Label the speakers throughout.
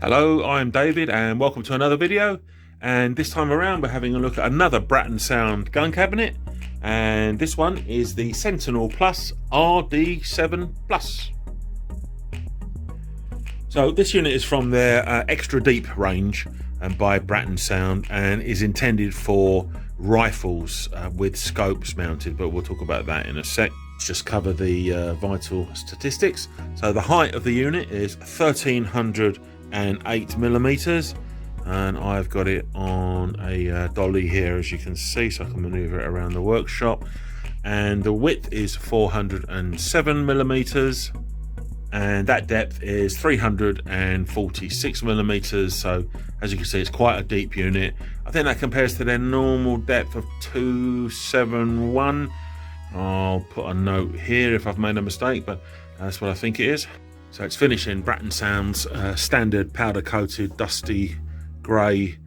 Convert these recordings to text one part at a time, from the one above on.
Speaker 1: Hello, I'm David and welcome to another video, and this time around we're having a look at another Brattonsound gun cabinet, and this one is the Sentinel Plus RD7 Plus. So this unit is from their extra deep range by Brattonsound and is intended for rifles with scopes mounted, but we'll talk about that in a sec. Let's just cover the vital statistics. So the height of the unit is 1308 millimeters, and I've got it on a dolly here, as you can see, so I can maneuver it around the workshop. And the width is 407 millimeters, and that depth is 346 millimeters. So as you can see, it's quite a deep unit. I think that compares to their normal depth of 271. I'll put a note here if I've made a mistake, but that's what I think it is. So it's finished in Brattonsound's standard powder coated dusty grey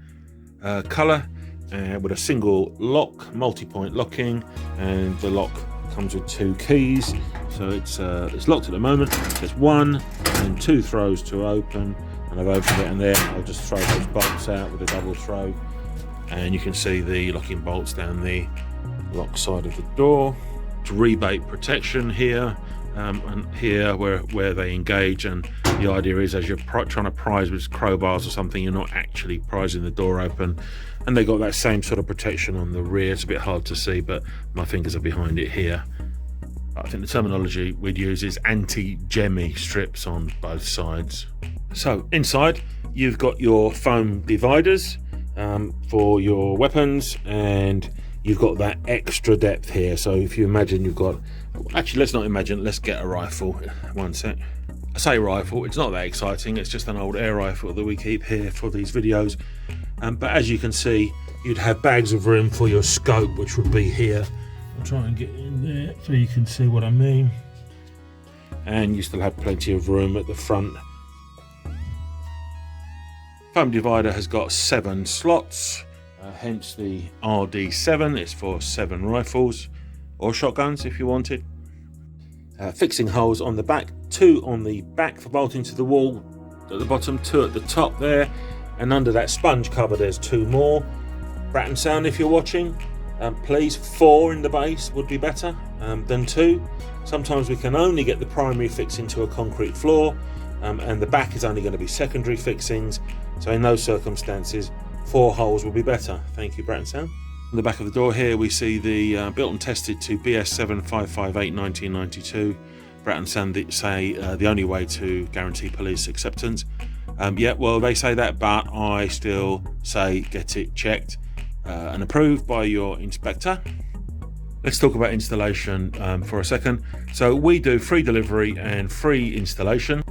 Speaker 1: colour, with a single lock, multi-point locking, and the lock comes with 2 keys. So it's locked at the moment. There's 1 and 2 throws to open, and I've opened it, and there I'll just throw those bolts out with a double throw, and you can see the locking bolts down the lock side of the door. It's rebate protection here and here where they engage, and the idea is as you're trying to prise with crowbars or something, you're not actually prizing the door open. And they got that same sort of protection on the rear. It's a bit hard to see, but my fingers are behind it here. I think the terminology we'd use is anti-jemmy strips on both sides. So inside you've got your foam dividers for your weapons, and you've got that extra depth here. So if you imagine you've got, actually let's not imagine, let's get a rifle. One sec. I say rifle, it's not that exciting, it's just an old air rifle that we keep here for these videos. But as you can see, you'd have bags of room for your scope, which would be here. I'll try and get in there so you can see what I mean. And you still have plenty of room at the front. Foam divider has got 7 slots, hence the RD7. It's for 7 rifles or shotguns if you wanted. Fixing holes on the back, 2 on the back for bolting to the wall at the bottom, 2 at the top there, and under that sponge cover there's 2 more. Brattonsound, if you're watching, please, 4 in the base would be better than 2. Sometimes we can only get the primary fixing to a concrete floor, and the back is only going to be secondary fixings, so in those circumstances 4 holes will be better. Thank you, Brattonsound. On the back of the door here we see the built and tested to BS7 558 1992. Brattonsound say the only way to guarantee police acceptance. Yeah, well, they say that, but I still say get it checked and approved by your inspector. Let's talk about installation for a second. So we do free delivery and free installation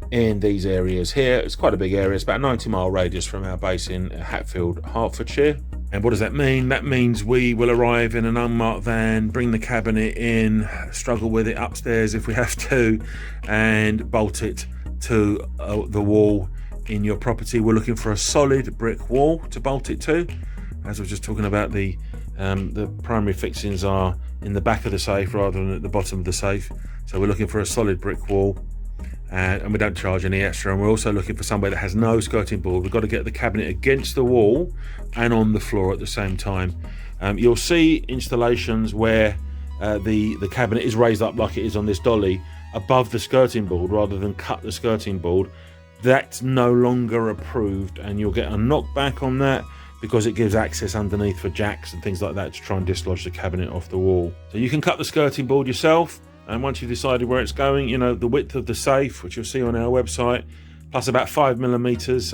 Speaker 1: in these areas here. It's quite a big area. It's about a 90-mile radius from our base in Hatfield, Hertfordshire. And what does that mean? That means we will arrive in an unmarked van, bring the cabinet in, struggle with it upstairs if we have to, and bolt it to the wall in your property. We're looking for a solid brick wall to bolt it to. As I was just talking about, the primary fixings are in the back of the safe rather than at the bottom of the safe. So we're looking for a solid brick wall, and we don't charge any extra. And we're also looking for somewhere that has no skirting board. We've got to get the cabinet against the wall and on the floor at the same time. You'll see installations where the cabinet is raised up like it is on this dolly above the skirting board rather than cut the skirting board. That's no longer approved, and you'll get a knockback on that because it gives access underneath for jacks and things like that to try and dislodge the cabinet off the wall. So you can cut the skirting board yourself, and once you've decided where it's going, you know, the width of the safe, which you'll see on our website, plus about 5 millimeters,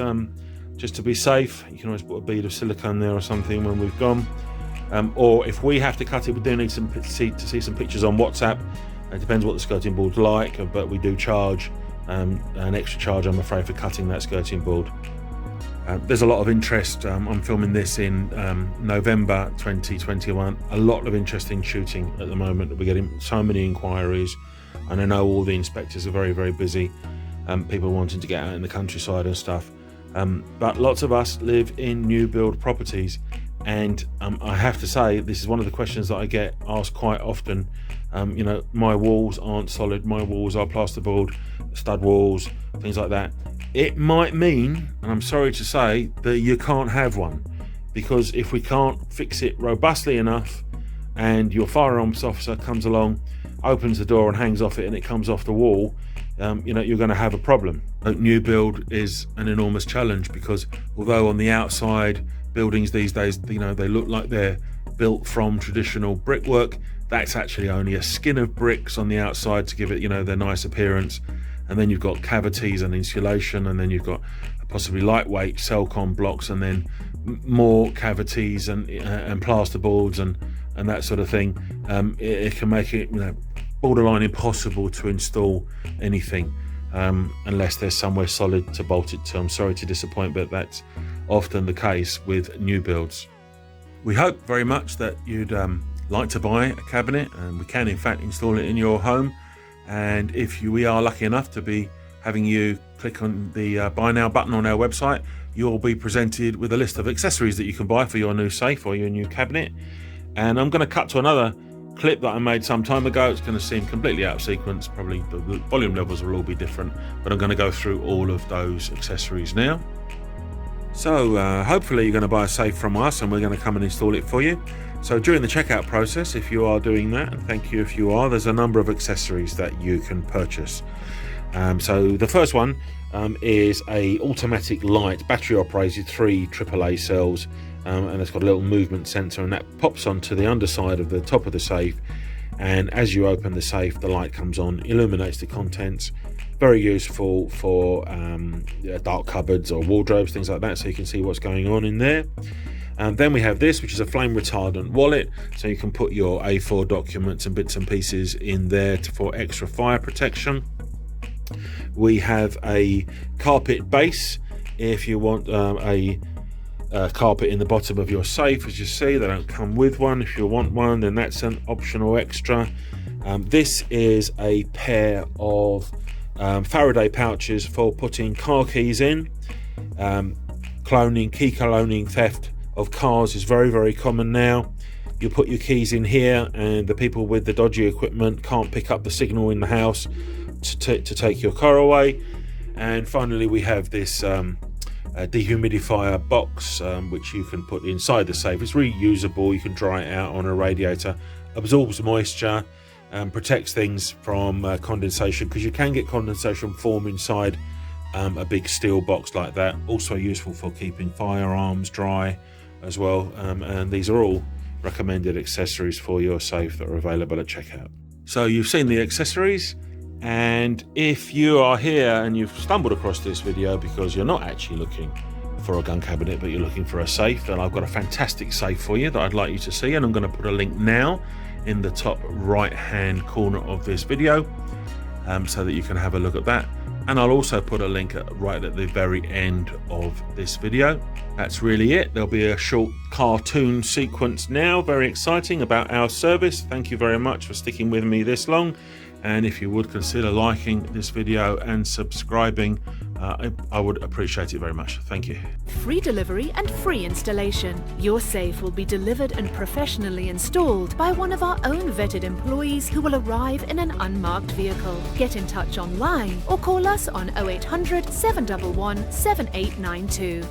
Speaker 1: just to be safe. You can always put a bead of silicone there or something when we've gone. Or if we have to cut it, we do need to see some pictures on WhatsApp. It depends what the skirting board's like, but we do charge an extra charge, I'm afraid, for cutting that skirting board. There's a lot of interest. I'm filming this in November 2021. A lot of interesting shooting at the moment. We're getting so many inquiries, and I know all the inspectors are very, very busy. People wanting to get out in the countryside and stuff. But lots of us live in new build properties, and I have to say, this is one of the questions that I get asked quite often. You know, my walls aren't solid, my walls are plasterboard, stud walls, things like that. it might mean, and I'm sorry to say, that you can't have one, because if we can't fix it robustly enough and your firearms officer comes along, opens the door and hangs off it, and it comes off the wall, you're going to have a problem. New build is an enormous challenge, because although on the outside buildings these days, they look like they're built from traditional brickwork, that's actually only a skin of bricks on the outside to give it their nice appearance. And then you've got cavities and insulation, and then you've got possibly lightweight Celcon blocks, and then more cavities and plasterboards and that sort of thing. It can make it borderline impossible to install anything unless there's somewhere solid to bolt it to. I'm sorry to disappoint, but that's often the case with new builds. We hope very much that you'd like to buy a cabinet, and we can in fact install it in your home. And if we are lucky enough to be having you click on the buy now button on our website, you'll be presented with a list of accessories that you can buy for your new safe or your new cabinet. And I'm going to cut to another clip that I made some time ago. It's going to seem completely out of sequence, probably the volume levels will all be different, but I'm going to go through all of those accessories now. So hopefully you're going to buy a safe from us, and we're going to come and install it for you. So during the checkout process, if you are doing that, and thank you if you are, there's a number of accessories that you can purchase. So the first one is a automatic light, battery operated, 3 AAA cells, and it's got a little movement sensor, and that pops onto the underside of the top of the safe, and as you open the safe, the light comes on, illuminates the contents. Very useful for dark cupboards or wardrobes, things like that, so you can see what's going on in there. And then we have this, which is a flame retardant wallet, so you can put your A4 documents and bits and pieces in there for extra fire protection. We have a carpet base if you want a carpet in the bottom of your safe. As you see, they don't come with one. If you want one, then that's an optional extra. This is a pair of Faraday pouches for putting car keys in. Key cloning theft of cars is very, very common now. You put your keys in here, and the people with the dodgy equipment can't pick up the signal in the house to take your car away. And finally, we have this dehumidifier box, which you can put inside the safe. It's reusable. You can dry it out on a radiator, absorbs moisture, protects things from condensation, because you can get condensation form inside a big steel box like that. Also useful for keeping firearms dry as well, and these are all recommended accessories for your safe that are available at checkout. So you've seen the accessories, and if you are here and you've stumbled across this video because you're not actually looking for a gun cabinet but you're looking for a safe, then I've got a fantastic safe for you that I'd like you to see, and I'm going to put a link now in the top right hand corner of this video so that you can have a look at that. And I'll also put a link right at the very end of this video. That's really it. There'll be a short cartoon sequence now, very exciting, about our service. Thank you very much for sticking with me this long. And if you would consider liking this video and subscribing, I would appreciate it very much. Thank you.
Speaker 2: Free delivery and free installation. Your safe will be delivered and professionally installed by one of our own vetted employees who will arrive in an unmarked vehicle. Get in touch online or call us on 0800 711 7892.